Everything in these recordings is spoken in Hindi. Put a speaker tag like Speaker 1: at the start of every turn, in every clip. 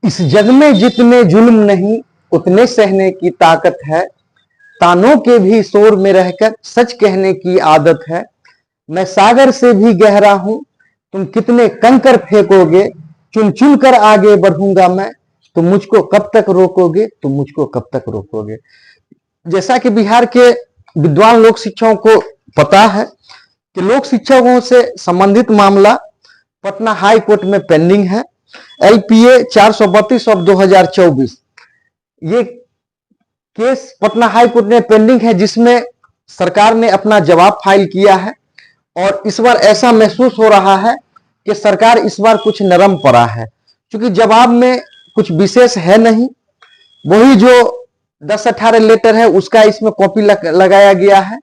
Speaker 1: इस जग में जितने जुल्म नहीं उतने सहने की ताकत है। तानों के भी शोर में रहकर सच कहने की आदत है। मैं सागर से भी गहरा हूं, तुम कितने कंकर फेंकोगे। चुन चुन कर आगे बढ़ूंगा मैं, तुम मुझको कब तक रोकोगे, तुम मुझको कब तक रोकोगे। जैसा कि बिहार के विद्वान लोक शिक्षकों को पता है कि लोक शिक्षकों से संबंधित मामला पटना हाई कोर्ट में पेंडिंग है। LPA 432 ऑफ 2024 ये केस पटना हाई कोर्ट में पेंडिंग है, जिसमें सरकार ने अपना जवाब फाइल किया है। और इस बार ऐसा महसूस हो रहा है कि सरकार इस बार कुछ नरम पड़ा है, क्योंकि जवाब में कुछ विशेष है नहीं। वही जो 10-18 लेटर है उसका इसमें कॉपी लगाया गया है,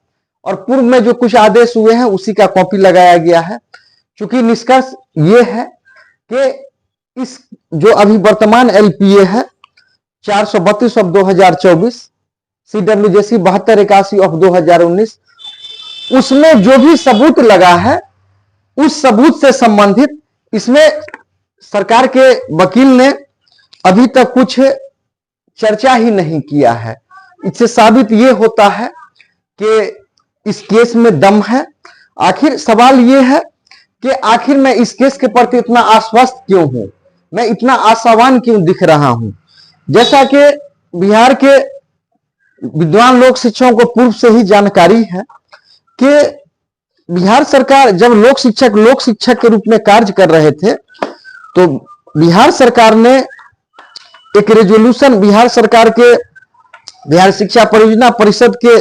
Speaker 1: और पूर्व में जो कुछ आदेश हुए हैं उसी का कॉपी लगाया गया है। क्योंकि निष्कर्ष ये है कि इस जो अभी वर्तमान LPA है 432 ऑफ 2024 CWJC 7281 ऑफ 2019, उसमें जो भी सबूत लगा है उस सबूत से संबंधित इसमें सरकार के वकील ने अभी तक कुछ चर्चा ही नहीं किया है। इससे साबित ये होता है कि इस केस में दम है। आखिर सवाल ये है कि आखिर मैं इस केस के प्रति इतना आश्वस्त क्यों हूं, मैं इतना आशावान क्यों दिख रहा हूं। जैसा कि बिहार के विद्वान लोक शिक्षकों को पूर्व से ही जानकारी है कि बिहार सरकार जब लोक शिक्षक के रूप में कार्य कर रहे थे, तो बिहार सरकार ने एक रेजोल्यूशन, बिहार शिक्षा परियोजना परिषद के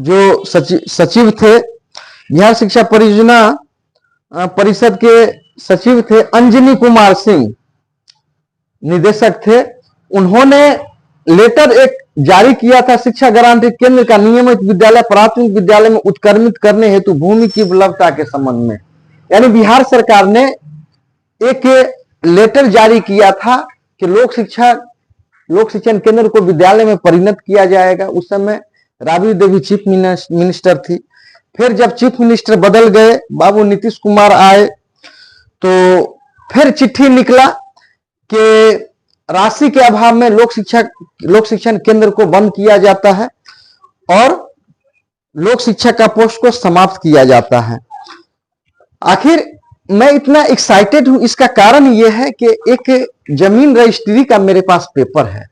Speaker 1: जो सचिव थे, बिहार शिक्षा परियोजना परिषद के सचिव थे अंजनी कुमार सिंह, निदेशक थे। उन्होंने लेटर एक जारी किया था शिक्षा गारंटी केंद्र का नियमित विद्यालय प्राथमिक विद्यालय में उत्क्रमित करने हेतु भूमि की उपलब्धता के संबंध में। यानी बिहार सरकार ने एक लेटर जारी किया था कि लोक शिक्षण केंद्र को विद्यालय में परिणत किया जाएगा। उस समय राबड़ी देवी चीफ मिनिस्टर थी। फिर जब चीफ मिनिस्टर बदल गए, बाबू नीतीश कुमार आए, तो फिर चिट्ठी निकला कि राशि के अभाव में लोक शिक्षण केंद्र को बंद किया जाता है और लोक शिक्षक का पोस्ट को समाप्त किया जाता है। आखिर मैं इतना एक्साइटेड हूं, इसका कारण यह है कि एक जमीन रजिस्ट्री का मेरे पास पेपर है।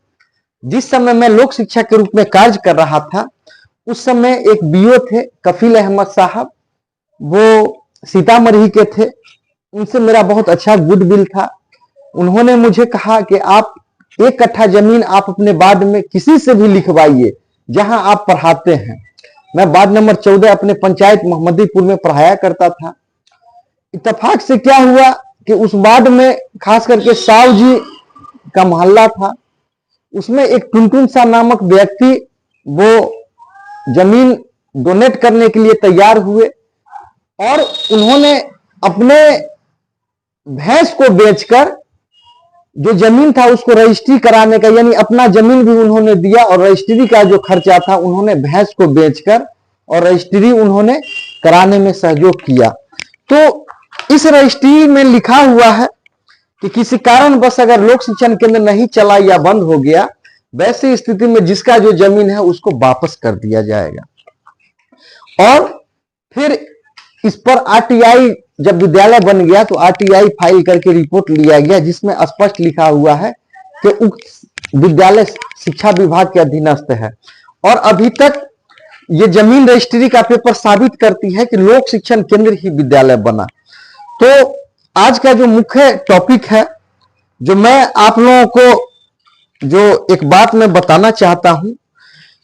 Speaker 1: जिस समय मैं लोक शिक्षक के रूप में कार्य कर रहा था, उस समय एक BO थे कफील अहमद साहब, वो सीतामढ़ी के थे। उनसे मेरा बहुत अच्छा गुडविल था। उन्होंने मुझे कहा कि आप 1 कट्ठा जमीन आप अपने वार्ड में किसी से भी लिखवाइए जहां आप पढ़ाते हैं। मैं वार्ड नंबर 14 अपने पंचायत मोहम्मदीपुर में पढ़ाया करता था। इत्तेफाक से क्या हुआ कि उस वार्ड में खास करके साहू जी का मोहल्ला था, उसमें एक टुनटुन सा नामक व्यक्ति वो जमीन डोनेट करने के लिए तैयार हुए, और उन्होंने अपने भैंस को बेचकर जो जमीन था उसको रजिस्ट्री कराने का, यानी अपना जमीन भी उन्होंने दिया और रजिस्ट्री का जो खर्चा था उन्होंने भैंस को बेचकर और रजिस्ट्री उन्होंने कराने में सहयोग किया। तो इस रजिस्ट्री में लिखा हुआ है कि किसी कारणवश अगर लोक शिक्षण केंद्र नहीं चला या बंद हो गया, वैसी स्थिति में जिसका जो जमीन है उसको वापस कर दिया जाएगा। और फिर इस पर RTI जब विद्यालय बन गया तो RTI फाइल करके रिपोर्ट लिया गया, जिसमें स्पष्ट लिखा हुआ है कि उक्त विद्यालय शिक्षा विभाग के अधीनस्थ है। और अभी तक ये जमीन रजिस्ट्री का पेपर साबित करती है कि लोक शिक्षण केंद्र ही विद्यालय बना। तो आज का जो मुख्य टॉपिक है, जो मैं आप लोगों को जो एक बात मैं बताना चाहता हूं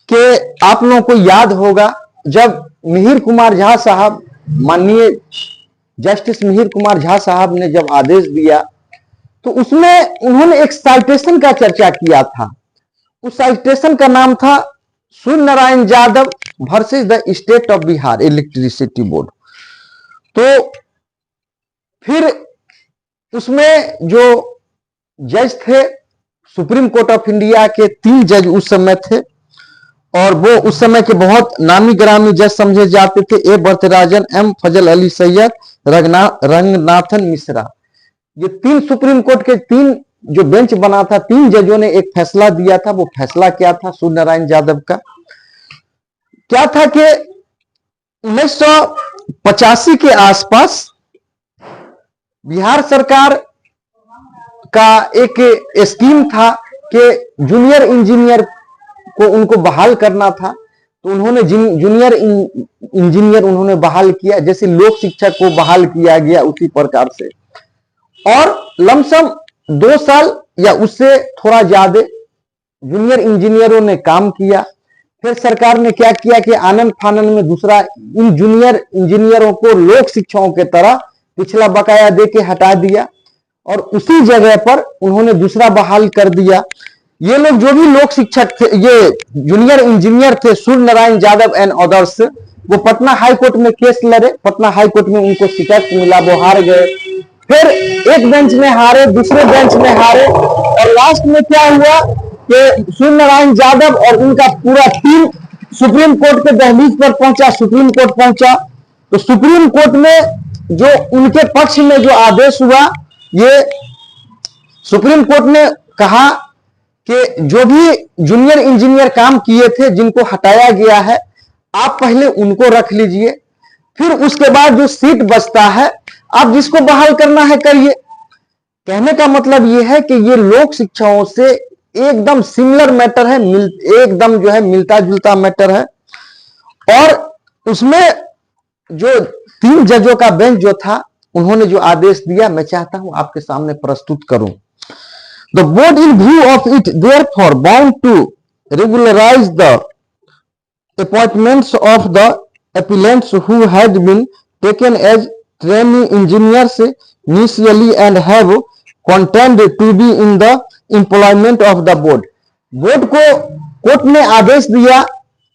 Speaker 1: कि आप लोगों को याद होगा जब मिहिर कुमार झा साहब, माननीय जस्टिस मिहिर कुमार झा साहब ने जब आदेश दिया, तो उसमें उन्होंने एक साइटेशन का चर्चा किया था। उस साइटेशन का नाम था Surya Narayan Yadav versus the state of Bihar electricity board. तो फिर उसमें जो जज थे, सुप्रीम कोर्ट ऑफ इंडिया के 3 जज उस समय थे, और वो उस समय के बहुत नामी ग्रामी जज समझे जाते थे। A वरदराजन, M फजल अली सैयद, रंगनाथन मिश्रा। ये 3 सुप्रीम कोर्ट के 3 जो बेंच बना था, 3 जजों ने एक फैसला दिया था। वो फैसला क्या था सूर्य नारायण यादव का? क्या था कि 1985 के आसपास बिहार सरकार का एक स्कीम था कि जूनियर इंजीनियर को उनको बहाल करना था। तो उन्होंने जूनियर इंजीनियर उन्होंने बहाल किया, जैसे लोक शिक्षक को बहाल किया गया उसी प्रकार से। और लमसम 2 साल या उससे थोड़ा ज्यादा जूनियर इंजीनियरों ने काम किया। फिर सरकार ने क्या किया कि आनंद फानन में दूसरा इन जूनियर इंजीनियरों को लोक शिक्षकों के तरह पिछला बकाया दे के हटा दिया और उसी जगह पर उन्होंने दूसरा बहाल कर दिया। ये लोग जो भी लोक शिक्षक थे, ये जूनियर इंजीनियर थे, सूर्य नारायण यादव एंड अदर्स, वो पटना हाई कोर्ट में केस लड़े। पटना हाई कोर्ट में उनको शिकायत मिला, वो हार गए। फिर एक बेंच में हारे, दूसरे बेंच में हारे, और लास्ट में क्या हुआ कि सूर्य नारायण यादव और उनका पूरा टीम सुप्रीम कोर्ट के दहलीज पर पहुंचा। सुप्रीम कोर्ट पहुंचा तो सुप्रीम कोर्ट में जो उनके पक्ष में जो आदेश हुआ, ये सुप्रीम कोर्ट ने कहा कि जो भी जूनियर इंजीनियर काम किए थे, जिनको हटाया गया है, आप पहले उनको रख लीजिए, फिर उसके बाद जो सीट बचता है आप जिसको बहाल करना है करिए। कहने का मतलब यह है कि ये लोक शिक्षाओं से एकदम सिमिलर मैटर है, एकदम जो है मिलता जुलता मैटर है। और उसमें जो 3 जजों का बेंच जो था, उन्होंने जो आदेश दिया, मैं चाहता हूं आपके सामने प्रस्तुत करूं। The board, in view of it, therefore bound to regularize the appointments of the appellants who had been taken as trainee engineers initially and have contended to be in the employment of the board. Board को कोर्ट ने आदेश दिया,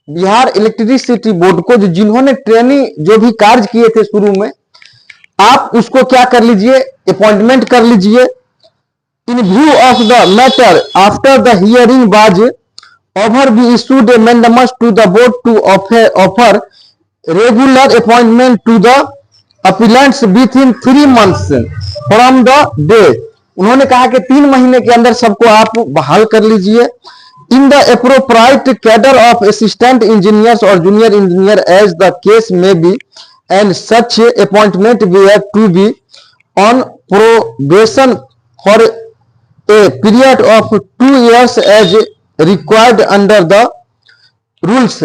Speaker 1: बिहार इलेक्ट्रिसिटी बोर्ड को, जो जिन्होंने ट्रेनी जो भी कार्य किए थे शुरू में, आप उसको क्या कर लीजिए, अपॉइंटमेंट कर लीजिए। In view of the matter, after the hearing was over, we issued a mandamus to the board to offer regular appointment to the appellants within 3 months from the day. उन्होंने कहा कि 3 महीने के अंदर सबको आप बहाल कर लीजिए। In the appropriate cadre of assistant engineers or junior engineer as the case may be, and such appointment were to be on probation for a period of 2 years as required under the rules.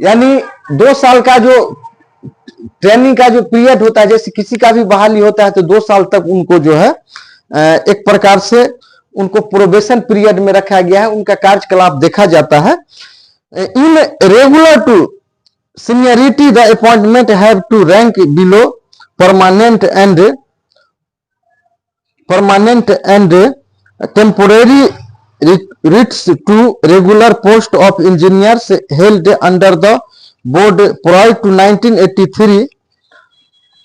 Speaker 1: यानी 2 साल का जो ट्रेनिंग का जो पीरियड होता है, जैसे किसी का भी बहाली होता है तो 2 साल तक उनको जो है एक प्रकार से उनको प्रोबेशन पीरियड में रखा गया है, उनका कार्यकलाप देखा जाता है। In regular to seniority the appointment have to rank below permanent and temporary writs to regular post of engineers held under the board prior to 1983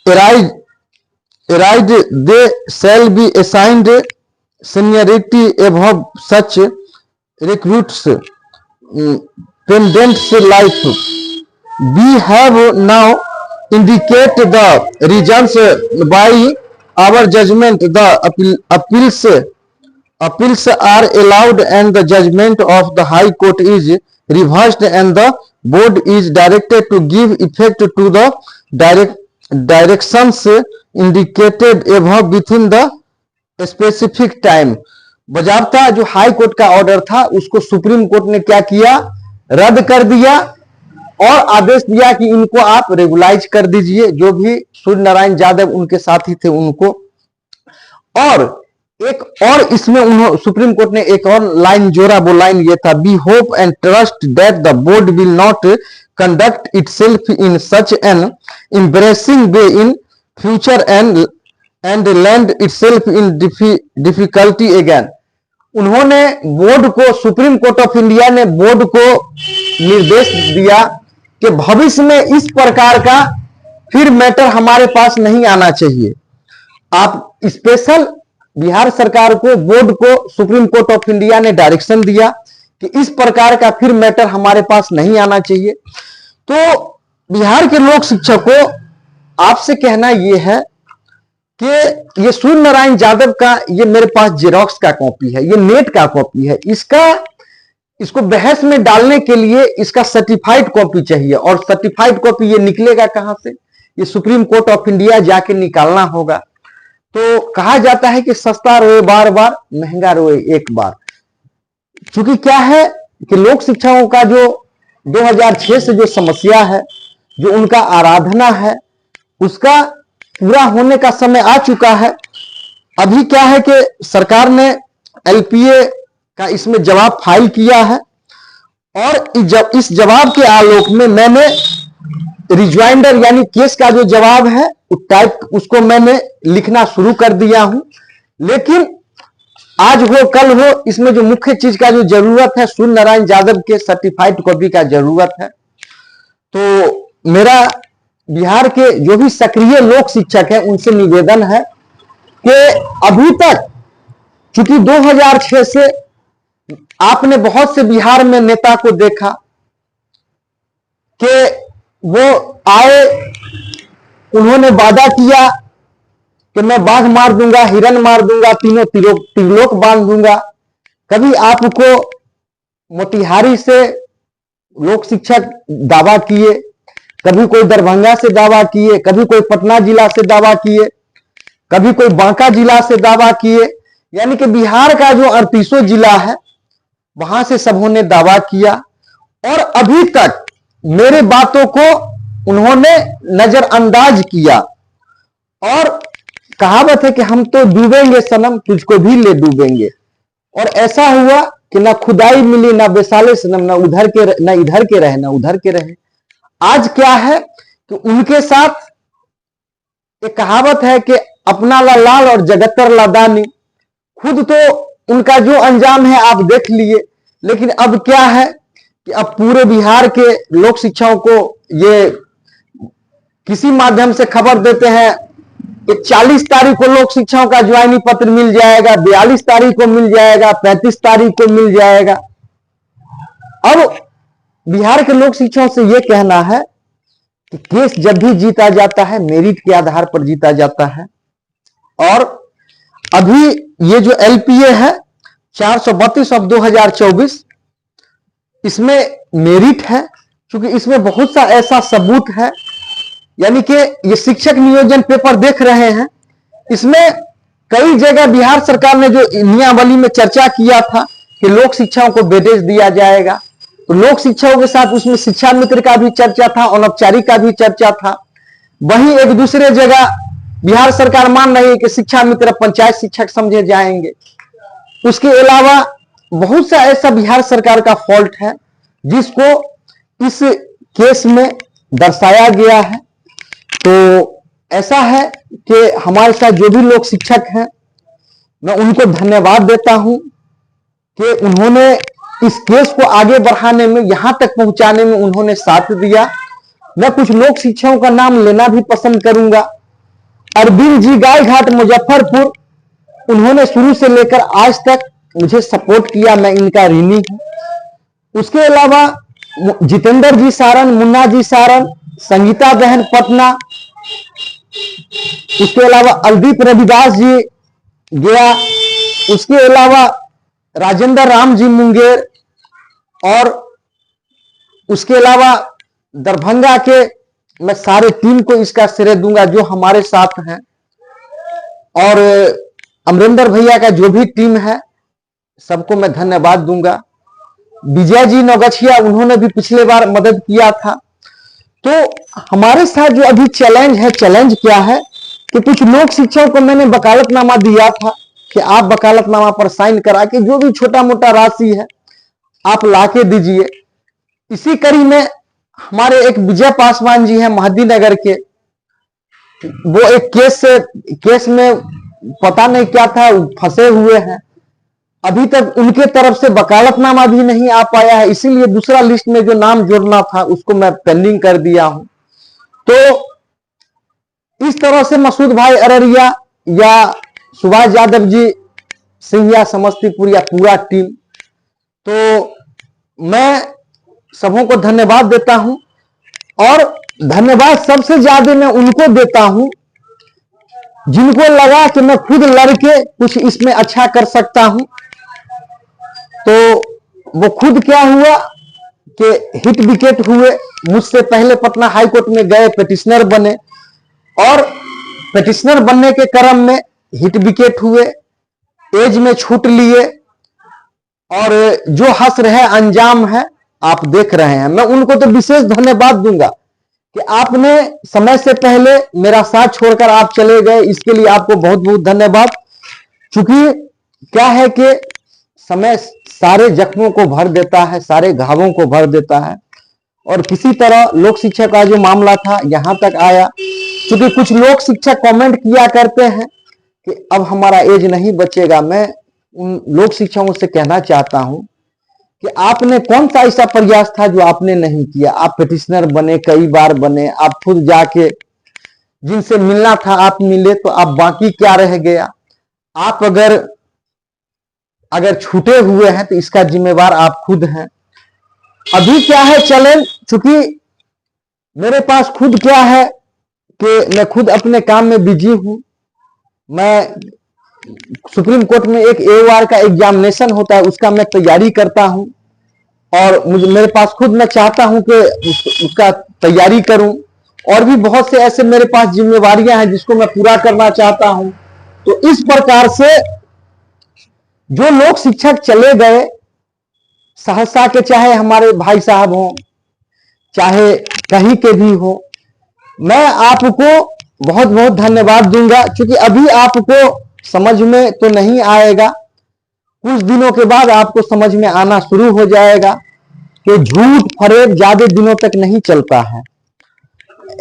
Speaker 1: arise, they shall be assigned seniority above such recruits pendants life. We have now indicate the reasons by our judgment the appeals are allowed and the judgment of the High Court is reversed and the board is directed to give effect to the directions indicated above within the specific time. बजाबता जो हाई कोर्ट का ऑर्डर था उसको सुप्रीम कोर्ट ने क्या किया, रद्द कर दिया और आदेश दिया कि इनको आप रेगुलाइज कर दीजिए, जो भी सूर्य नारायण यादव उनके साथी थे उनको। और एक और इसमें उन्होंने सुप्रीम कोर्ट ने एक और लाइन जोड़ा, वो लाइन ये था, we hope and trust that the board will not conduct itself in such an embarrassing way in future and land itself in difficulty again. उन्होंने बोर्ड को, सुप्रीम कोर्ट ऑफ इंडिया ने बोर्ड को निर्देश दिया कि भविष्य में इस प्रकार का फिर मैटर हमारे पास नहीं आना चाहिए। आप स्पेशल बिहार सरकार को, बोर्ड को सुप्रीम कोर्ट ऑफ इंडिया ने डायरेक्शन दिया कि इस प्रकार का फिर मैटर हमारे पास नहीं आना चाहिए। तो बिहार के लोक शिक्षकों, आपसे कहना यह है कि ये सूर्य नारायण यादव का, ये मेरे पास जेरोक्स का कॉपी है, ये नेट का कॉपी है, इसको बहस में डालने के लिए इसका सर्टिफाइड कॉपी चाहिए, और सर्टिफाइड कॉपी ये निकलेगा कहां से? ये सुप्रीम कोर्ट ऑफ इंडिया जाके निकालना होगा। तो कहा जाता है कि सस्ता रोए बार बार, महंगा रोए एक बार। क्योंकि क्या है कि लोक शिक्षकों का जो 2006 से जो समस्या है, जो उनका आराधना है, उसका पूरा होने का समय आ चुका है। अभी क्या है कि सरकार ने एलपीए का इसमें जवाब फाइल किया है, और इस जवाब के आलोक में मैंने रिज्वाइंडर यानी केस का जो जवाब है उसको मैंने लिखना शुरू कर दिया हूं। लेकिन आज हो कल हो, इसमें जो मुख्य चीज का जो जरूरत है, सूर्य नारायण यादव के सर्टिफाइड कॉपी का जरूरत है। तो मेरा बिहार के जो भी सक्रिय लोक शिक्षक है उनसे निवेदन है कि अभी तक, चूंकि 2006 से आपने बहुत से बिहार में नेता को देखा कि वो आए, उन्होंने वादा किया कि मैं बाघ मार दूंगा, हिरन मार दूंगा, तीनों त्रिलोक बांध दूंगा। कभी आपको मोतिहारी से लोक शिक्षक दावा किए, कभी कोई दरभंगा से दावा किए, कभी कोई पटना जिला से दावा किए, कभी कोई बांका जिला से दावा किए। यानी कि बिहार का जो 38 जिला है वहां से सबों ने दावा किया, और अभी तक मेरे बातों को उन्होंने नजरअंदाज किया। और कहावत है कि हम तो डूबेंगे सनम, तुझको भी ले डूबेंगे। और ऐसा हुआ कि ना खुदाई मिली ना बेसाले सनम, ना इधर के रहे ना उधर के रहे। आज क्या है कि उनके साथ एक कहावत है कि अपना ला लाल और जगतर ला दानी। खुद तो उनका जो अंजाम है आप देख लिए, लेकिन अब क्या है कि अब पूरे बिहार के लोक शिक्षकों को ये किसी माध्यम से खबर देते हैं कि 40 तारीख को लोक शिक्षकों का ज्वाइनिंग पत्र मिल जाएगा, 42 तारीख को मिल जाएगा, 35 तारीख को मिल जाएगा। अब बिहार के लोक शिक्षकों से यह कहना है कि केस जब भी जीता जाता है मेरिट के आधार पर जीता जाता है। और अभी ये जो एलपीए है 432 ऑफ 2024, इसमें मेरिट है, क्योंकि इसमें बहुत सा ऐसा सबूत है। यानी कि ये शिक्षक नियोजन पेपर देख रहे हैं, इसमें कई जगह बिहार सरकार ने जो नियमावली में चर्चा किया था कि लोक शिक्षकों को वेटेज दिया जाएगा, तो लोक शिक्षकों के साथ उसमें शिक्षा मित्र का भी चर्चा था, अनौपचारिक का भी चर्चा था। वहीं एक दूसरे जगह बिहार सरकार मान रही है कि शिक्षा मित्र पंचायत शिक्षक समझे जाएंगे। उसके अलावा बहुत सा ऐसा बिहार सरकार का फॉल्ट है जिसको इस केस में दर्शाया गया है। तो ऐसा है कि हमारे साथ जो भी लोग शिक्षक हैं, मैं उनको धन्यवाद देता हूं कि उन्होंने इस केस को आगे बढ़ाने में, यहां तक पहुंचाने में उन्होंने साथ दिया। मैं कुछ लोक शिक्षकों का नाम लेना भी पसंद करूंगा। अरविंद जी, गायघाट, मुजफ्फरपुर, उन्होंने शुरू से लेकर आज तक मुझे सपोर्ट किया, मैं इनका ऋणी हूं। उसके अलावा जितेंद्र जी सारण, मुन्ना जी सारण, संगीता बहन पटना, उसके अलावा अलदीप रविदास जी गया, उसके अलावा राजेंद्र राम जी मुंगेर, और उसके अलावा दरभंगा के, मैं सारे टीम को इसका श्रेय दूंगा जो हमारे साथ हैं। और अमरिंदर भैया का जो भी टीम है सबको मैं धन्यवाद दूंगा। विजय जी नौगछिया, उन्होंने भी पिछले बार मदद किया था। तो हमारे साथ जो अभी चैलेंज है, चैलेंज क्या है कि कुछ लोक शिक्षकों को मैंने वकालतनामा दिया था कि आप वकालतनामा पर साइन करा के जो भी छोटा मोटा राशि है आप लाके दीजिए। इसी कड़ी में हमारे एक विजय पासवान जी हैं महदी नगर के, वो एक केस में पता नहीं क्या था फंसे हुए हैं। अभी तक उनके तरफ से वकालतनामा भी नहीं आ पाया है, इसीलिए दूसरा लिस्ट में जो नाम जोड़ना था उसको मैं पेंडिंग कर दिया हूं। तो इस तरह से मसूद भाई अररिया या सुभाष यादव जी सिंधिया समस्तीपुर या पूरा टीम, तो मैं सबों को धन्यवाद देता हूं। और धन्यवाद सबसे ज्यादा मैं उनको देता हूं जिनको लगा कि मैं खुद लड़के कुछ इसमें अच्छा कर सकता हूं, तो वो खुद क्या हुआ कि हिट विकेट हुए। मुझसे पहले पटना हाई कोर्ट में गए, पिटिशनर बने, और पिटिशनर बनने के क्रम में हिट विकेट हुए, एज में छूट लिए, और जो हश्र है अंजाम है आप देख रहे हैं। मैं उनको तो विशेष धन्यवाद दूंगा कि आपने समय से पहले मेरा साथ छोड़कर आप चले गए, इसके लिए आपको बहुत बहुत धन्यवाद। क्योंकि क्या है कि समय सारे जख्मों को भर देता है, सारे घावों को भर देता है, और किसी तरह लोक शिक्षक का जो मामला था यहां तक आया। क्योंकि कुछ लोक शिक्षक कमेंट किया करते हैं कि अब हमारा एज नहीं बचेगा। मैं उन लोक शिक्षकों से कहना चाहता हूं कि आपने कौन सा ऐसा प्रयास था जो आपने नहीं किया। आप पिटिशनर बने, कई बार बने, आप खुद जाके जिनसे मिलना था आप मिले, तो आप बाकी क्या रह गया। आप अगर छूटे हुए हैं तो इसका जिम्मेवार आप खुद हैं। अभी क्या है चैलेंज, चूंकि मेरे पास खुद क्या है कि मैं खुद अपने काम में बिजी हूं। मैं सुप्रीम कोर्ट में एक AOR का एग्जामिनेशन होता है, उसका मैं तैयारी करता हूं, और मेरे पास खुद मैं चाहता हूं कि उसका तैयारी करूं, और भी बहुत से ऐसे मेरे पास जिम्मेवारियां हैं जिसको मैं पूरा करना चाहता हूं। तो इस प्रकार से जो लोक शिक्षक चले गए, सहरसा के, चाहे हमारे भाई साहब हो, चाहे कहीं के भी हो, मैं आपको बहुत बहुत धन्यवाद दूंगा। क्योंकि अभी आपको समझ में तो नहीं आएगा, कुछ दिनों के बाद आपको समझ में आना शुरू हो जाएगा कि झूठ फरेब ज्यादा दिनों तक नहीं चलता है।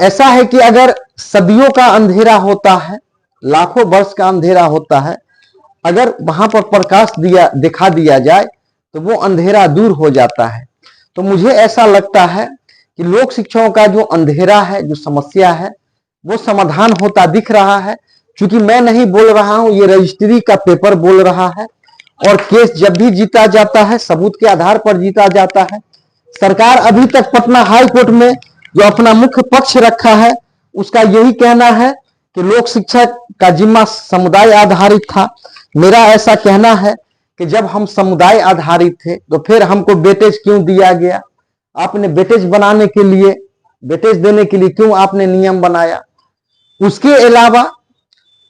Speaker 1: ऐसा है कि अगर सदियों का अंधेरा होता है, लाखों वर्ष का अंधेरा होता है, अगर वहां पर प्रकाश दिखा दिया जाए तो वो अंधेरा दूर हो जाता है। तो मुझे ऐसा लगता है कि लोक शिक्षकों का जो अंधेरा है, जो समस्या है, वो समाधान होता दिख रहा है। क्योंकि मैं नहीं बोल रहा हूं, ये रजिस्ट्री का पेपर बोल रहा है, और केस जब भी जीता जाता है सबूत के आधार पर जीता जाता है। सरकार अभी तक पटना हाई कोर्ट में जो अपना मुख्य पक्ष रखा है, उसका यही कहना है कि लोक शिक्षक का जिम्मा समुदाय आधारित था। मेरा ऐसा कहना है कि जब हम समुदाय आधारित थे तो फिर हमको वेटेज क्यों दिया गया। आपने वेटेज बनाने के लिए, वेटेज देने के लिए क्यों आपने नियम बनाया। उसके अलावा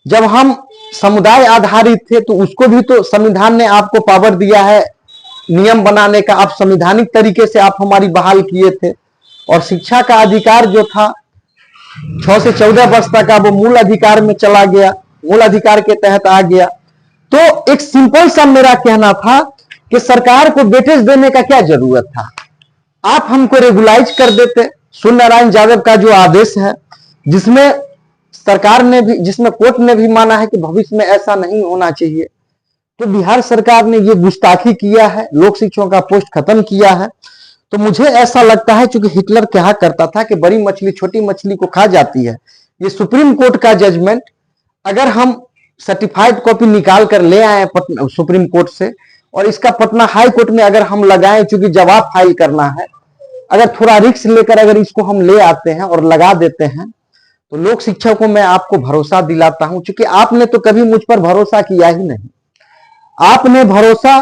Speaker 1: जब हम समुदाय आधारित थे तो उसको भी तो संविधान ने आपको पावर दिया है नियम बनाने का। आप संवैधानिक तरीके से आप हमारी बहाल किए थे, और शिक्षा का अधिकार जो था 6 से 14 वर्ष तक का, वो मूल अधिकार में चला गया, मूल अधिकार के तहत आ गया। तो एक सिंपल सा मेरा कहना था कि सरकार को वेटेज देने का क्या जरूरत था, आप हमको रेगुलाइज कर देते। सूर्यनारायण यादव का जो आदेश है, जिसमें सरकार ने भी, जिसमें कोर्ट ने भी माना है कि भविष्य में ऐसा नहीं होना चाहिए, तो बिहार सरकार ने ये गुस्ताखी किया है, लोक शिक्षकों का पोस्ट खत्म किया है। तो मुझे ऐसा लगता है, क्योंकि हिटलर क्या करता था कि बड़ी मछली छोटी मछली को खा जाती है। ये सुप्रीम कोर्ट का जजमेंट अगर हम सर्टिफाइड कॉपी निकाल कर ले आए सुप्रीम कोर्ट से, और इसका पटना हाई कोर्ट में अगर हम लगाएं, क्योंकि जवाब फाइल करना है, अगर थोड़ा रिस्क लेकर अगर इसको हम ले आते हैं और लगा देते हैं, तो लोक शिक्षकों को मैं आपको भरोसा दिलाता हूं। क्योंकि आपने तो कभी मुझ पर भरोसा किया ही नहीं। आपने भरोसा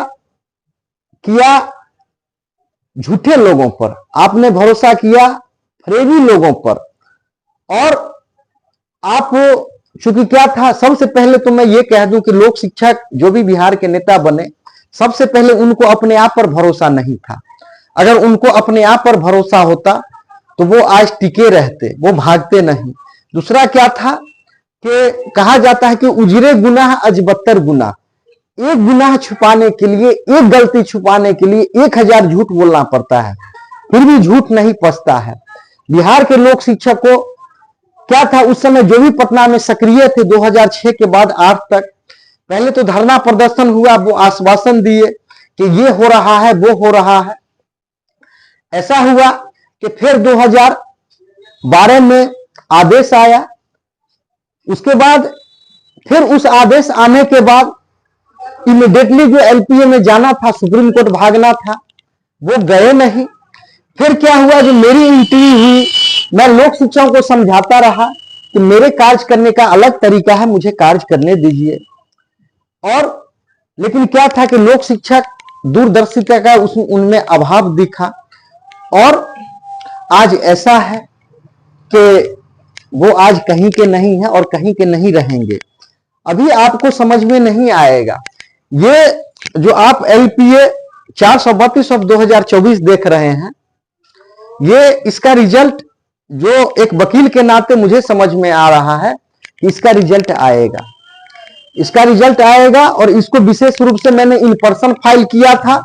Speaker 1: किया झूठे लोगों पर, आपने भरोसा किया फरेबी लोगों पर। और आप, चूंकि क्या था, सबसे पहले तो मैं ये कह दूं कि लोक शिक्षक जो भी बिहार के नेता बने, सबसे पहले उनको अपने आप पर भरोसा नहीं था। अगर उनको अपने आप पर भरोसा होता तो वो आज टिके रहते, वो भागते नहीं। दूसरा क्या था कि कहा जाता है कि उजरे गुनाह अजबत्तर गुनाह। एक गुनाह छुपाने के लिए, एक गलती छुपाने के लिए 1000 झूठ बोलना पड़ता है, फिर भी झूठ नहीं पचता है। बिहार के लोक शिक्षक को क्या था, उस समय जो भी पटना में सक्रिय थे 2006 के बाद आज तक, पहले तो धरना प्रदर्शन हुआ, वो आश्वासन दिए कि ये हो रहा है, वो हो रहा है। ऐसा हुआ कि फिर 2012 में आदेश आया, उसके बाद फिर उस आदेश आने के बाद इमीडिएटली जो LPA में जाना था, सुप्रीम कोर्ट भागना था, वो गए नहीं। फिर क्या हुआ, जो मेरी एंट्री हुई, मैं लोक शिक्षकों को समझाता रहा कि मेरे कार्य करने का अलग तरीका है, मुझे कार्य करने दीजिए। और लेकिन क्या था कि लोक शिक्षक दूरदर्शिता का उनमें अभाव दिखा, और आज ऐसा है कि वो आज कहीं के नहीं है और कहीं के नहीं रहेंगे। अभी आपको समझ में नहीं आएगा, ये जो आप LPA 432 ऑफ 2024 देख रहे हैं, ये इसका रिजल्ट जो एक वकील के नाते मुझे समझ में आ रहा है कि इसका रिजल्ट आएगा, इसका रिजल्ट आएगा। और इसको विशेष रूप से मैंने इन पर्सन फाइल किया था।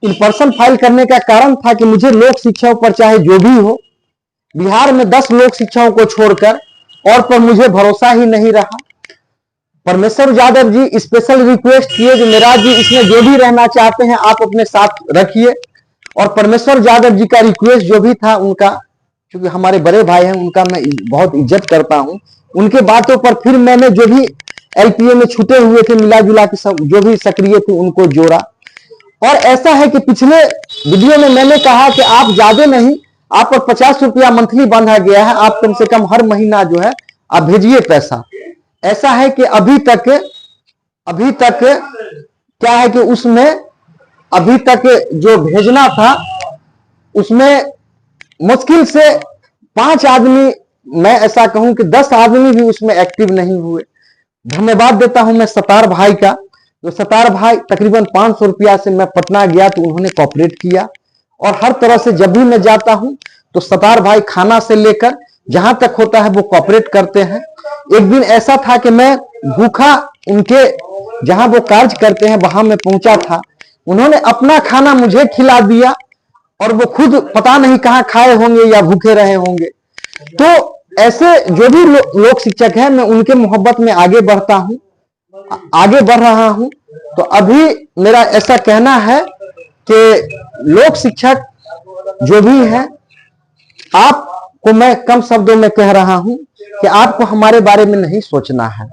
Speaker 1: इन पर्सन फाइल करने का कारण था कि मुझे लोक शिक्षाओं पर चाहे जो भी हो, बिहार में 10 लोक शिक्षाओं को छोड़कर और पर मुझे भरोसा ही नहीं रहा। परमेश्वर यादव जी स्पेशल रिक्वेस्ट किए कि मेराज जी इसमें जो भी रहना चाहते हैं आप अपने साथ रखिए। और परमेश्वर यादव जी का रिक्वेस्ट जो भी था, उनका क्योंकि हमारे बड़े भाई हैं, उनका मैं बहुत इज्जत करता हूं, उनके बातों पर फिर मैंने जो भी LPA में छूटे हुए थे मिला जुला के सब जो भी सक्रिय थे उनको जोड़ा। और ऐसा है कि पिछले वीडियो में मैंने कहा कि आप ज्यादा नहीं, आप पर 50 रुपया मंथली बांधा गया है, आप कम से कम हर महीना जो है आप भेजिए पैसा। ऐसा है कि अभी तक क्या है कि उसमें अभी तक जो भेजना था उसमें मुश्किल से 5 आदमी, मैं ऐसा कहूं कि 10 आदमी भी उसमें एक्टिव नहीं हुए। धन्यवाद देता हूं मैं सतार भाई का, जो सतार भाई तकरीबन 500 रुपया से मैं पटना गया तो उन्होंने कॉपरेट किया। और हर तरह से जब भी मैं जाता हूं तो सतार भाई खाना से लेकर जहां तक होता है वो कॉपरेट करते हैं। एक दिन ऐसा था कि मैं भूखा उनके जहां वो कार्य करते हैं वहां मैं पहुंचा था, उन्होंने अपना खाना मुझे खिला दिया और वो खुद पता नहीं कहां खाए होंगे या भूखे रहे होंगे। तो ऐसे जो भी लोक शिक्षक हैं, मैं उनके मोहब्बत में आगे बढ़ता हूं, आगे बढ़ रहा हूं। तो अभी मेरा ऐसा कहना है कि लोक शिक्षक जो भी हैं, आपको मैं कम शब्दों में कह रहा हूं कि आपको हमारे बारे में नहीं सोचना है,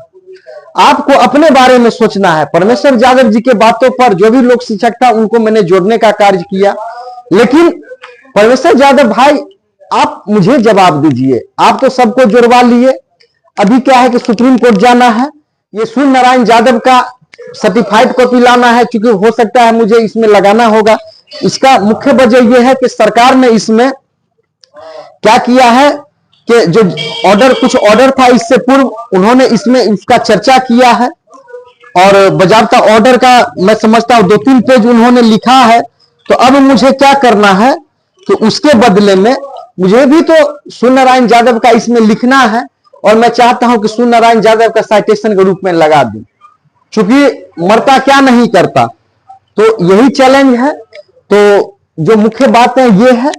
Speaker 1: आपको अपने बारे में सोचना है। परमेश्वर यादव जी के बातों पर जो भी लोक शिक्षक था उनको मैंने जोड़ने का कार्य किया, लेकिन परमेश्वर यादव भाई आप मुझे जवाब दीजिए। आप तो सबको जुड़वा लिए, अभी क्या है कि सुप्रीम कोर्ट जाना है, ये सूर्य नारायण यादव का सर्टिफाइड कॉपी लाना है, क्योंकि हो सकता है मुझे इसमें लगाना होगा। इसका मुख्य वजह यह है कि सरकार ने इसमें क्या किया है कि जो कुछ ऑर्डर था इससे पूर्व, उन्होंने इसमें इसका चर्चा किया है और बजाबता ऑर्डर का मैं समझता हूं 2-3 पेज उन्होंने लिखा है। तो अब मुझे क्या करना है कि उसके बदले में मुझे भी तो सूर्य नारायण यादव का इसमें लिखना है, और मैं चाहता हूं कि सूर्य नारायण यादव का साइटेशन के रूप में लगा दूं, क्योंकि मरता क्या नहीं करता। तो यही चैलेंज है। तो जो मुख्य बातें ये है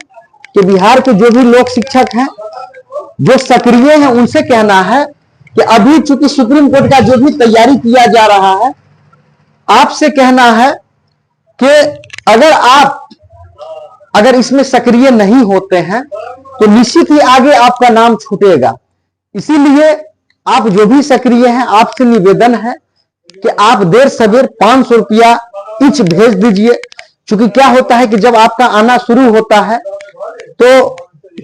Speaker 1: कि बिहार के जो भी लोक शिक्षक हैं जो सक्रिय हैं, उनसे कहना है कि अभी चूंकि सुप्रीम कोर्ट का जो भी तैयारी किया जा रहा है, आपसे कहना है कि अगर इसमें सक्रिय नहीं होते हैं तो निश्चित ही आगे आपका नाम छूटेगा। इसीलिए आप जो भी सक्रिय हैं, आपसे निवेदन है कि आप देर सवेर 500 रुपया ईच भेज दीजिए। क्योंकि क्या होता है कि जब आपका आना शुरू होता है तो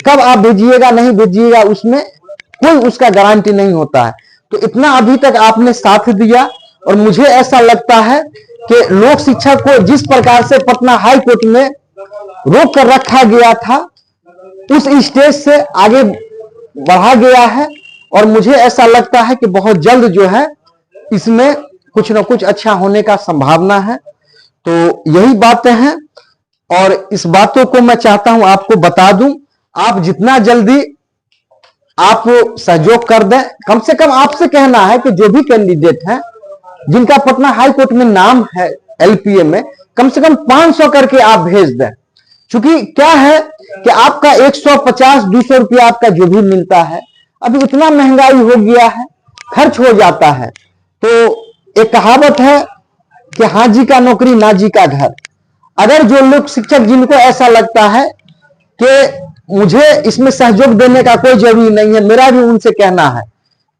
Speaker 1: कब आप भेजिएगा नहीं भेजिएगा उसमें कोई उसका गारंटी नहीं होता है। तो इतना अभी तक आपने साथ दिया, और मुझे ऐसा लगता है कि लोक शिक्षा को जिस प्रकार से पटना हाई कोर्ट में रोक कर रखा गया था, उस स्टेज से आगे बढ़ा गया है। और मुझे ऐसा लगता है कि बहुत जल्द जो है इसमें कुछ ना कुछ अच्छा होने का संभावना है। तो यही बातें हैं, और इस बातों को मैं चाहता हूं आपको बता दूं। आप जितना जल्दी आप सहयोग कर दें, कम से कम आपसे कहना है कि जो भी कैंडिडेट हैं जिनका पटना हाई कोर्ट में नाम है LPA में, कम से कम 500 करके आप भेज दें। क्योंकि क्या है कि आपका 150-200 रुपया आपका जो भी मिलता है, अभी इतना महंगाई हो गया है, खर्च हो जाता है। तो एक कहावत है कि हाँ जी का नौकरी ना जी का घर। अगर जो लोग शिक्षक जिनको ऐसा लगता है कि मुझे इसमें सहयोग देने का कोई जरूरी नहीं है, मेरा भी उनसे कहना है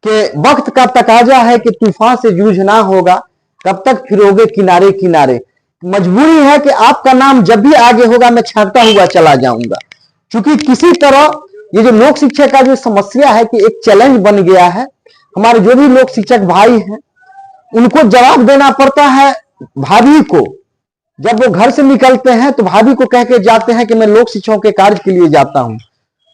Speaker 1: कि वक्त का तकाजा है कि तूफान से जूझना होगा, कब तक फिरोगे किनारे किनारे। मजबूरी है कि आपका नाम जब भी आगे होगा मैं छांटता हुआ चला जाऊंगा, क्योंकि किसी तरह ये जो लोक शिक्षा का जो समस्या है कि एक चैलेंज बन गया है। हमारे जो भी लोक शिक्षक भाई हैं उनको जवाब देना पड़ता है भाभी को। जब वो घर से निकलते हैं तो भाभी को कह के जाते हैं कि मैं लोक शिक्षकों के कार्य के लिए जाता हूं।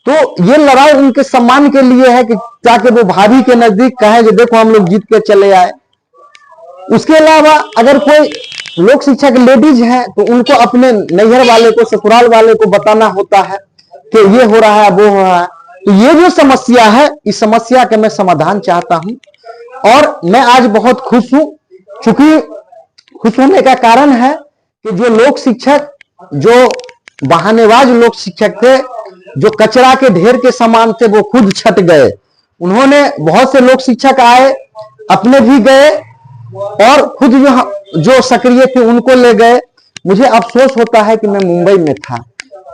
Speaker 1: तो ये लड़ाई उनके सम्मान के लिए है कि ताकि वो भाभी के नजदीक कहे कि देखो हम लोग जीत के चले आए। उसके अलावा अगर कोई लोक शिक्षक लेडीज है तो उनको अपने नैहर वाले को, ससुराल वाले को बताना होता है कि ये हो रहा है, वो हो रहा है। तो ये जो समस्या है, इस समस्या का मैं समाधान चाहता हूं और मैं आज बहुत खुश हूं। चूंकि खुश होने का कारण है कि जो लोक शिक्षक, जो बहानेबाज लोक शिक्षक थे, जो कचरा के ढेर के समान थे, वो खुद छट गए। उन्होंने बहुत से लोक शिक्षक आए, अपने भी गए और खुद जो सक्रिय थे उनको ले गए। मुझे अफसोस होता है कि मैं मुंबई में था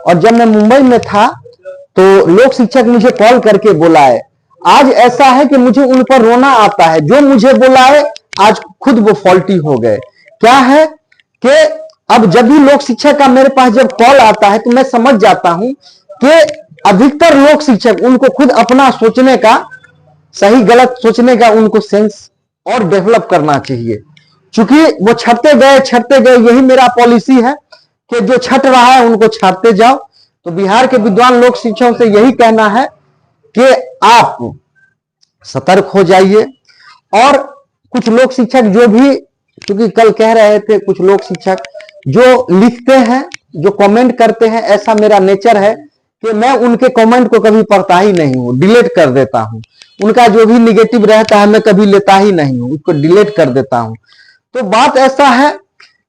Speaker 1: और जब मैं मुंबई में था तो लोक शिक्षक मुझे कॉल करके बुलाए। आज ऐसा है कि मुझे उन पर रोना आता है। जो मुझे बुलाए आज खुद वो फॉल्टी हो गए। क्या है कि अब जब भी लोक शिक्षक का मेरे पास जब कॉल आता है तो मैं समझ जाता हूं कि अधिकतर लोक शिक्षक उनको खुद अपना सोचने का, सही गलत सोचने का उनको सेंस और डेवलप करना चाहिए। क्योंकि वो छटते गए, यही मेरा पॉलिसी है कि जो छट रहा है उनको छाटते जाओ। तो बिहार के विद्वान लोक शिक्षकों से यही कहना है कि आप सतर्क हो जाइए। और कुछ लोक शिक्षक जो भी, क्योंकि कल कह रहे थे, कुछ लोक शिक्षक जो लिखते हैं, जो कमेंट करते हैं, ऐसा मेरा नेचर है कि मैं उनके कमेंट को कभी पढ़ता ही नहीं हूं, डिलीट कर देता हूं। उनका जो भी निगेटिव रहता है मैं कभी लेता ही नहीं हूं, उसको डिलीट कर देता हूं। तो बात ऐसा है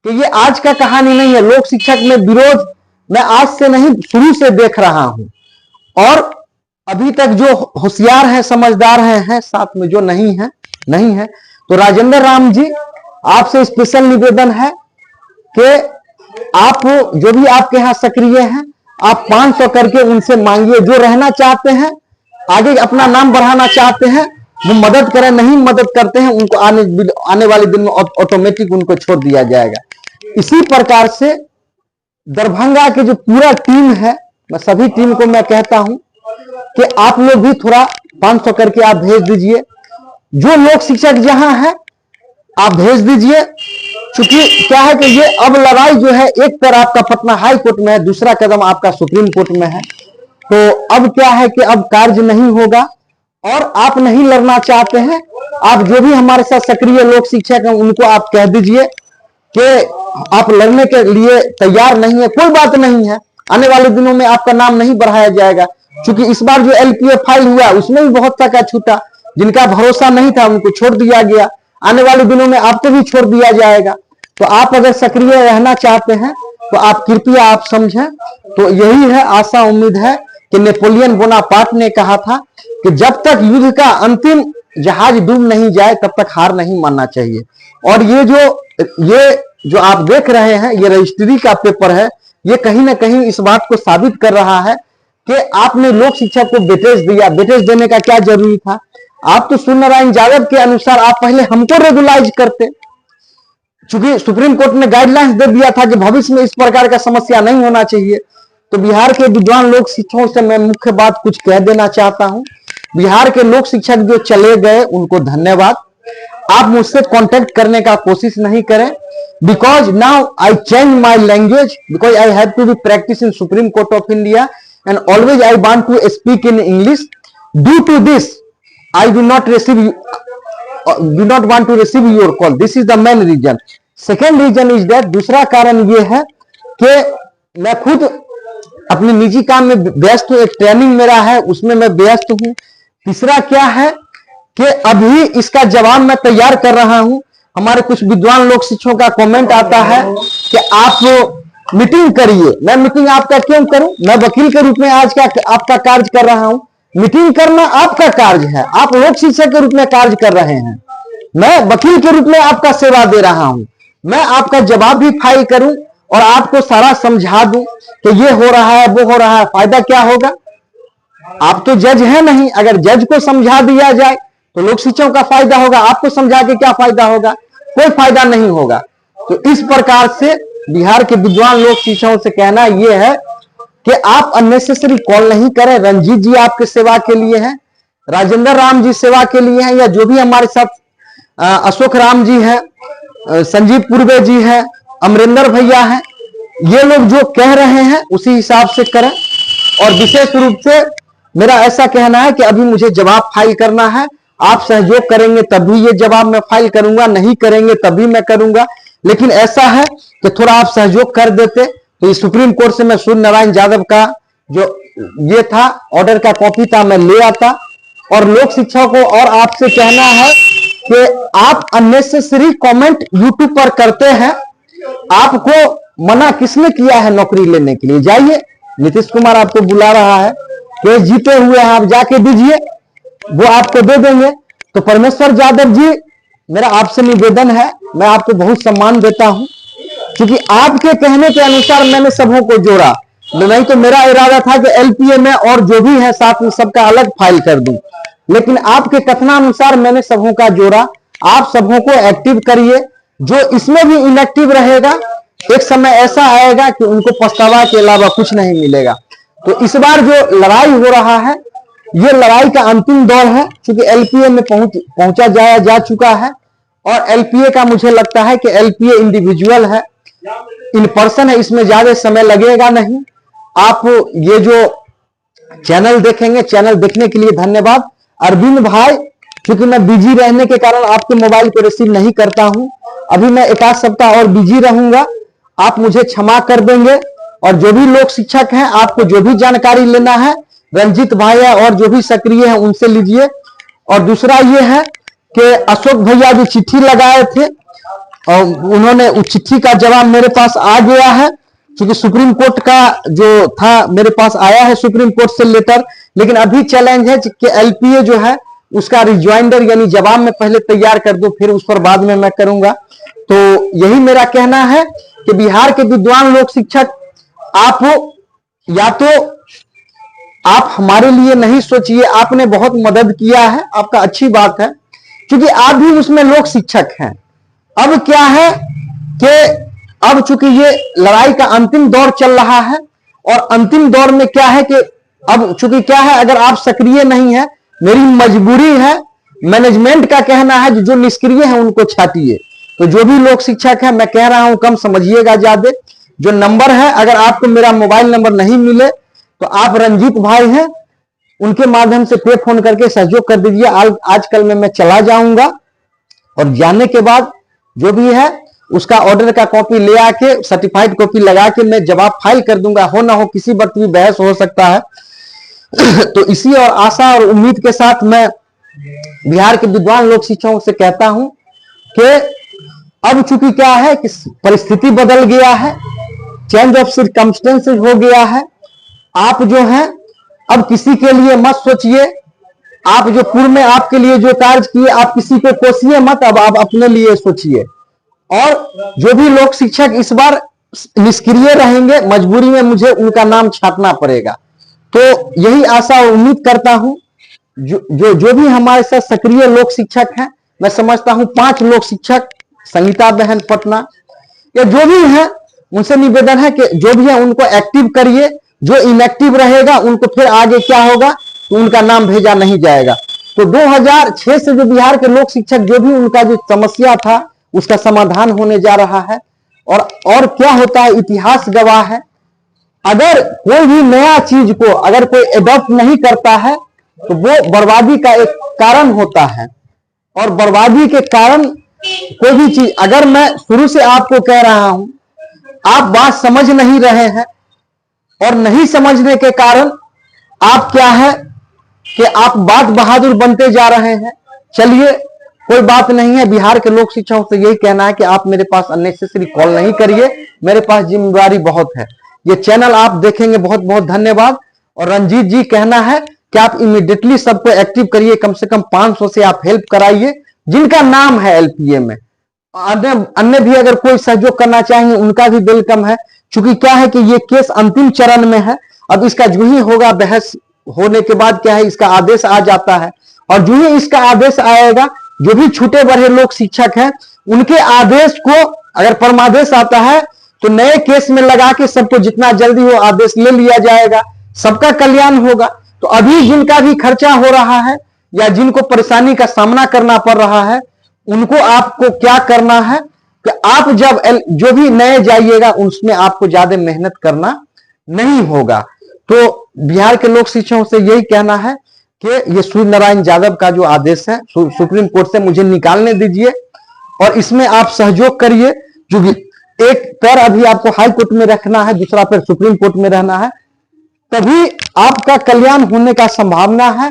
Speaker 1: कि ये आज का कहानी नहीं है। लोक शिक्षक में विरोध मैं आज से नहीं, शुरू से देख रहा हूं। और अभी तक जो होशियार हैं, समझदार हैं, साथ में जो नहीं है। तो राजेंद्र राम जी, आपसे स्पेशल निवेदन है कि आप जो भी आपके यहाँ सक्रिय हैं, आप 500 करके उनसे मांगिए। जो रहना चाहते हैं, आगे अपना नाम बढ़ाना चाहते हैं, वो मदद करें। नहीं मदद करते हैं, उनको आने वाले दिन में ऑटोमेटिक उनको छोड़ दिया जाएगा। इसी प्रकार से दरभंगा के जो पूरा टीम है, मैं सभी टीम को मैं कहता हूं कि आप लोग भी थोड़ा 500 करके आप भेज दीजिए। जो लोक शिक्षक जहां है आप भेज दीजिए। क्योंकि क्या है कि ये अब लड़ाई जो है, एक तरफ आपका पटना हाई कोर्ट में है, दूसरा कदम आपका सुप्रीम कोर्ट में है। तो अब क्या है कि अब कार्य नहीं होगा और आप नहीं लड़ना चाहते हैं। आप जो भी हमारे साथ सक्रिय लोक शिक्षक हैं उनको आप कह दीजिए कि आप लड़ने के लिए तैयार नहीं है। कोई बात नहीं है, आने वाले दिनों में आपका नाम नहीं बढ़ाया जाएगा। क्योंकि इस बार जो एलपीए फाइल हुआ उसमें भी बहुत सा का छूटा, जिनका भरोसा नहीं था उनको छोड़ दिया गया। आने वाले दिनों में आपको भी छोड़ दिया जाएगा। तो आप अगर सक्रिय रहना चाहते हैं तो आप कृपया आप समझें। तो यही है, आशा उम्मीद है कि नेपोलियन बोनापार्ट ने कहा था कि जब तक युद्ध का अंतिम जहाज डूब नहीं जाए तब तक हार नहीं मानना चाहिए। और ये जो आप देख रहे हैं, ये रजिस्ट्री का पेपर है, ये कहीं ना कहीं इस बात को साबित कर रहा है कि आपने लोक शिक्षा को वेटेज दिया। वेटेज देने का क्या जरूरी था? आप तो सूर्य नारायण यादव के अनुसार आप पहले हमको रेगुलाइज करते। चूंकि सुप्रीम कोर्ट ने गाइडलाइंस दे दिया था कि भविष्य में इस प्रकार का समस्या नहीं होना चाहिए। तो बिहार के विद्वान लोक शिक्षकों से मैं मुख्य बात कुछ कह देना चाहता हूं। बिहार के लोक शिक्षक जो चले गए उनको धन्यवाद। आप मुझसे कांटेक्ट करने का कोशिश नहीं करें, because now I change my language, because I have to be practice in supreme court of India and always I want to speak in English. Due to this I do not want to receive your call. This is the main reason. Second reason is that, दूसरा कारण ये है कि मैं खुद अपने निजी काम में व्यस्त हूं, एक ट्रेनिंग मेरा है उसमें मैं व्यस्त हूं। तीसरा क्या है कि अभी इसका जवाब मैं तैयार कर रहा हूं। हमारे कुछ विद्वान लोक शिक्षकों का कमेंट आता है कि आप मीटिंग करिए। मैं मीटिंग आपका क्यों करूं? मैं वकील के रूप में आज का आपका कार्य कर रहा हूं। मीटिंग करना आपका कार्य है, आप लोक शिक्षक के रूप में कार्य कर रहे हैं। मैं वकील के रूप में आपका सेवा दे रहा हूं। मैं आपका जवाब भी फाइल करूं और आपको सारा समझा दूं कि ये हो रहा है, वो हो रहा है। फायदा क्या होगा? आप तो जज है नहीं। अगर जज को समझा दिया जाए तो लोक शिक्षकों का फायदा होगा, आपको समझा के क्या फायदा होगा? कोई फायदा नहीं होगा। तो इस प्रकार से बिहार के विद्वान लोक शिक्षकों से कहना यह है कि आप अननेसेसरी कॉल नहीं करें। रंजीत जी आपके सेवा के लिए हैं, राजेंद्र राम जी सेवा के लिए हैं, या जो भी हमारे साथ अशोक राम जी हैं, संजीव पूर्वे जी हैं, अमरिंदर भैया हैं, ये लोग जो कह रहे हैं उसी हिसाब से करें। और विशेष रूप से मेरा ऐसा कहना है कि अभी मुझे जवाब फाइल करना है, आप सहयोग करेंगे तभी ये जवाब मैं फाइल करूंगा, नहीं करेंगे तभी मैं करूंगा। लेकिन ऐसा है कि थोड़ा आप सहयोग कर देते तो ये सुप्रीम कोर्ट से मैं सूर्य नारायण यादव का जो ये था ऑर्डर का कॉपी था मैं ले आता। और लोक शिक्षा को और आपसे कहना है कि आप अननेसेसरी कमेंट यूट्यूब पर करते हैं। आपको मना किसने किया है नौकरी लेने के लिए? जाइए, नीतीश कुमार आपको बुला रहा है, केस जीते हुए हैं, आप जाके दीजिए, वो आपको दे देंगे। तो परमेश्वर यादव जी, मेरा आपसे निवेदन है, मैं आपको बहुत सम्मान देता हूं, क्योंकि आपके कहने के अनुसार मैंने सबों को जोड़ा। नहीं तो मेरा इरादा था कि एलपीए में और जो भी है साथ में सबका अलग फाइल कर दूं, लेकिन आपके कथनानुसार मैंने सबों का जोड़ा। आप सबों को एक्टिव करिए, जो इसमें भी इनएक्टिव रहेगा एक समय ऐसा आएगा कि उनको पछतावा के अलावा कुछ नहीं मिलेगा। तो इस बार जो लड़ाई हो रहा है, ये लड़ाई का अंतिम दौर है, क्योंकि एलपीए में पहुंचा जा चुका है। और एलपीए का मुझे लगता है कि एलपीए इंडिविजुअल है, इन पर्सन है, इसमें ज्यादा समय लगेगा नहीं। आप ये जो चैनल देखेंगे, चैनल देखने के लिए धन्यवाद। अरविंद भाई, क्योंकि मैं बिजी रहने के कारण आपके मोबाइल को रिसीव नहीं करता हूं, अभी मैं एक आध सप्ताह और बिजी रहूंगा, आप मुझे क्षमा कर देंगे। और जो भी लोक शिक्षक हैं, आपको जो भी जानकारी लेना है, रंजीत भाई है और जो भी सक्रिय है उनसे लीजिए। और दूसरा ये है कि अशोक भैया जो चिट्ठी लगाए थे और उन्होंने उस चिट्ठी का जवाब मेरे पास आ गया है, क्योंकि सुप्रीम कोर्ट का जो था मेरे पास आया है सुप्रीम कोर्ट से लेटर। लेकिन अभी चैलेंज है कि एलपीए जो है उसका रिज्वाइंडर यानी जवाब मैं पहले तैयार कर दूं, फिर उस पर बाद में मैं करूंगा। तो यही मेरा कहना है कि बिहार के विद्वान लोक शिक्षक, आप या तो आप हमारे लिए नहीं सोचिए, आपने बहुत मदद किया है, आपका अच्छी बात है, क्योंकि आप भी उसमें लोक शिक्षक हैं। अब क्या है कि अब चूंकि ये लड़ाई का अंतिम दौर चल रहा है, और अंतिम दौर में क्या है कि अब चूंकि क्या है, अगर आप सक्रिय नहीं है, मेरी मजबूरी है, मैनेजमेंट का कहना है जो निष्क्रिय है उनको छाटिए। तो जो भी लोक शिक्षक है, मैं कह रहा हूं कम समझिएगा ज्यादा। जो नंबर है, अगर आपको मेरा मोबाइल नंबर नहीं मिले तो आप रंजीत भाई हैं, उनके माध्यम से पे फोन करके सहयोग कर दीजिए। आजकल में मैं चला जाऊंगा, और जाने के बाद जो भी है उसका ऑर्डर का कॉपी ले आके सर्टिफाइड कॉपी लगा के मैं जवाब फाइल कर दूंगा। हो ना हो किसी वक्त भी बहस हो सकता है। तो इसी और आशा और उम्मीद के साथ मैं बिहार के विद्वान लोक शिक्षकों से कहता हूं कि अब चूंकि क्या है कि परिस्थिति बदल गया है, चेंज ऑफ सर्कमस्टेंसेस हो गया है। आप जो हैं अब किसी के लिए मत सोचिए, आप जो पूर्व में आपके लिए जो कार्य किए आप किसी को कोसिए मत, अब आप अपने लिए सोचिए। और जो भी लोक शिक्षक इस बार निष्क्रिय रहेंगे, मजबूरी में मुझे उनका नाम छापना पड़ेगा। तो यही आशा और उम्मीद करता हूं जो भी हमारे साथ सक्रिय लोक शिक्षक हैं, मैं समझता हूं 5 लोक शिक्षक, संगीता बहन पटना, या जो भी हैं, उनसे निवेदन है कि जो भी है उनको एक्टिव करिए। जो इनएक्टिव रहेगा उनको फिर आगे क्या होगा तो उनका नाम भेजा नहीं जाएगा। तो 2006 से जो बिहार के लोक शिक्षक जो भी उनका जो समस्या था उसका समाधान होने जा रहा है। और क्या होता है, इतिहास गवाह है, अगर कोई भी नया चीज को अगर कोई एडॉप्ट नहीं करता है तो वो बर्बादी का एक कारण होता है। और बर्बादी के कारण कोई भी चीज, अगर मैं शुरू से आपको कह रहा हूं, आप बात समझ नहीं रहे हैं, और नहीं समझने के कारण आप क्या है कि आप बात बहादुर बनते जा रहे हैं। चलिए कोई बात नहीं है, बिहार के लोक शिक्षकों से यही कहना है कि आप मेरे पास अननेसेसरी कॉल नहीं करिए, मेरे पास जिम्मेदारी बहुत है। ये चैनल आप देखेंगे, बहुत बहुत धन्यवाद। और रंजीत जी कहना है कि आप इमीडिएटली सबको एक्टिव करिए, कम से कम 500 से आप हेल्प कराइए जिनका नाम है एलपीए में। अन्य भी अगर कोई सहयोग करना चाहेंगे उनका भी वेलकम है, क्योंकि क्या है कि ये केस अंतिम चरण में है। अब इसका जो ही होगा, बहस होने के बाद क्या है इसका आदेश आ जाता है, और जो ही इसका आदेश आएगा, जो भी छूटे बढ़े लोक शिक्षक हैं उनके आदेश को, अगर परमादेश आता है तो नए केस में लगा के सबको जितना जल्दी हो आदेश ले लिया जाएगा, सबका कल्याण होगा। तो अभी जिनका भी खर्चा हो रहा है या जिनको परेशानी का सामना करना पड़ रहा है, उनको आपको क्या करना है कि आप जब जो भी नए जाइएगा उसमें आपको ज्यादा मेहनत करना नहीं होगा। तो बिहार के लोक शिक्षकों से यही कहना है कि ये सूर्य नारायण यादव का जो आदेश है सुप्रीम कोर्ट से मुझे निकालने दीजिए और इसमें आप सहयोग करिए। जो भी एक पैर अभी आपको हाई कोर्ट में रखना है, दूसरा पैर सुप्रीम कोर्ट में रहना है, तभी आपका कल्याण होने का संभावना है।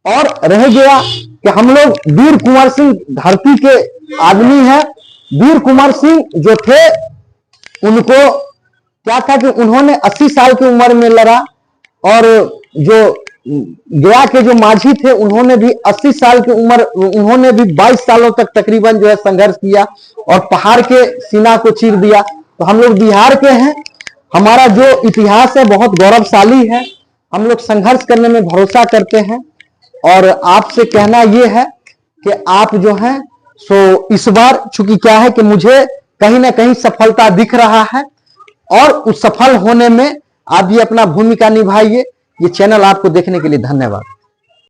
Speaker 1: और रह गया कि हम लोग वीर कुंवर सिंह धरती के आदमी हैं। वीर कुंवर सिंह जो थे उनको क्या था कि उन्होंने 80 साल की उम्र में लड़ा, और जो गया के जो माझी थे उन्होंने भी 80 साल की उम्र, उन्होंने भी 22 सालों तक तकरीबन जो है संघर्ष किया और पहाड़ के सीना को चीर दिया। तो हम लोग बिहार के हैं, हमारा जो इतिहास है बहुत गौरवशाली है, हम लोग संघर्ष करने में भरोसा करते हैं। और आपसे कहना यह है कि आप जो हैं सो इस बार चूंकि क्या है कि मुझे कहीं ना कहीं सफलता दिख रहा है, और उस सफल होने में आप भी अपना भूमिका निभाइए। ये चैनल आपको देखने के लिए धन्यवाद।